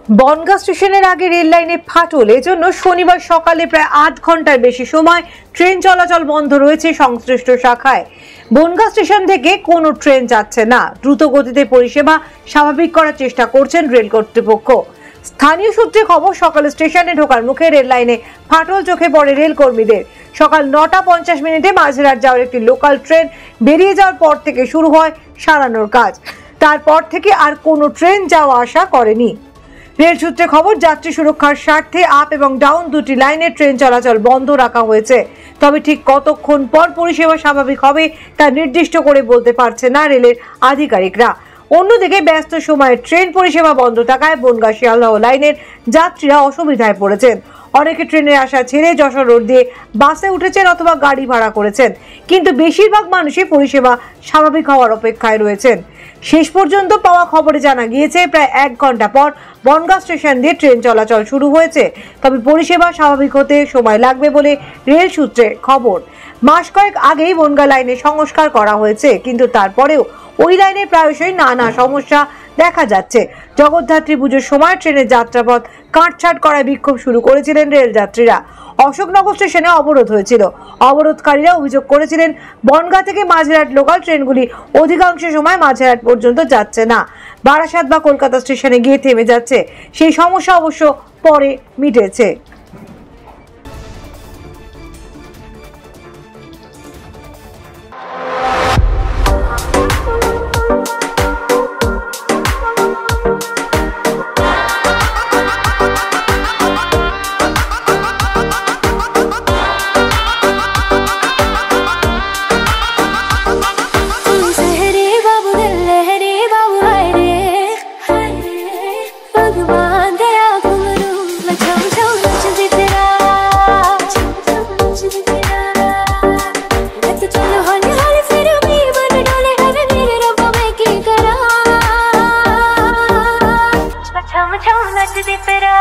বনগাঁ স্টেশনের আগে রেল লাইনে ফাটল, এজন্য শনিবার সকালে প্রায় ৮ ঘন্টার বেশি সময় ট্রেন চলাচল বন্ধ রয়েছে সংশ্লিষ্ট শাখায়। বনগাঁ স্টেশন থেকে কোনো ট্রেন যাচ্ছে না। দ্রুত গতিতে পরিষেবা স্বাভাবিক করার চেষ্টা করছেন রেল কর্তৃপক্ষ। স্থানীয় সূত্রে খবর, সকালে স্টেশনে ঢোকার মুখে রেল লাইনে ফাটল চোখে পড়ে রেল কর্মীদের। সকাল ৯টা ৫০ মিনিটে মাঝেরহাট যাওয়ার একটি লোকাল ট্রেন বেরিয়ে যাওয়ার পর থেকে শুরু হয় সারানোর কাজ। তারপর থেকে আর কোনো ট্রেন যাওয়া আসা করেনি। রেল সূত্রে খবর, যাত্রী সুরক্ষার স্বার্থে আপ এবং ডাউন দুটি লাইনে ট্রেন চলাচল বন্ধ রাখা হয়েছে। তবে ঠিক কতক্ষণ পর পরিষেবা স্বাভাবিক হবে তা নির্দিষ্ট করে বলতে পারছে না রেলের আধিকারিকরা। অন্যদিকে ব্যস্ত সময়ে ট্রেন পরিষেবা বন্ধ থাকায় বনগাঁ শিয়ালদহ লাইনের যাত্রীরা অসুবিধায় পড়েছেন। অনেকে ট্রেনের আশা ছেড়ে যশোর রোড দিয়ে বাসে উঠেছেন অথবা গাড়ি ভাড়া করেছেন, কিন্তু বেশিরভাগ মানুষই পরিষেবা স্বাভাবিক হওয়ার অপেক্ষায় রয়েছেন। শেষ পর্যন্ত পাওয়া খবরে জানা গিয়েছে প্রায় ১ ঘন্টা পর বনগাঁ স্টেশন দিয়ে ট্রেন চলাচল শুরু হয়েছে। তবে পরিষেবা স্বাভাবিক হতে সময় লাগবে বলে রেল সূত্রে খবর। মাস কয়েক আগেই বনগাঁ লাইনে সংস্কার করা হয়েছে, কিন্তু তারপরেও ওই লাইনে প্রায়শই নানা সমস্যা দেখা যাচ্ছে। জগদ্ধাত্রী পুজোর সময় ট্রেনের যাত্রাপথ কাটছাঁট করায় বিক্ষোভ শুরু করেছিলেন রেল যাত্রীরা। অশোকনগর স্টেশনে অবরোধ হয়েছিল। অবরোধকারীরা অভিযোগ করেছিলেন বনগাঁ থেকে মাঝেরহাট লোকাল ট্রেনগুলি অধিকাংশ সময় মাঝেরহাট পর্যন্ত যাচ্ছে না, বারাসাত বা কলকাতা স্টেশনে গিয়ে থেমে যাচ্ছে। সেই সমস্যা অবশ্য পরে মিটেছে। नचदे फिर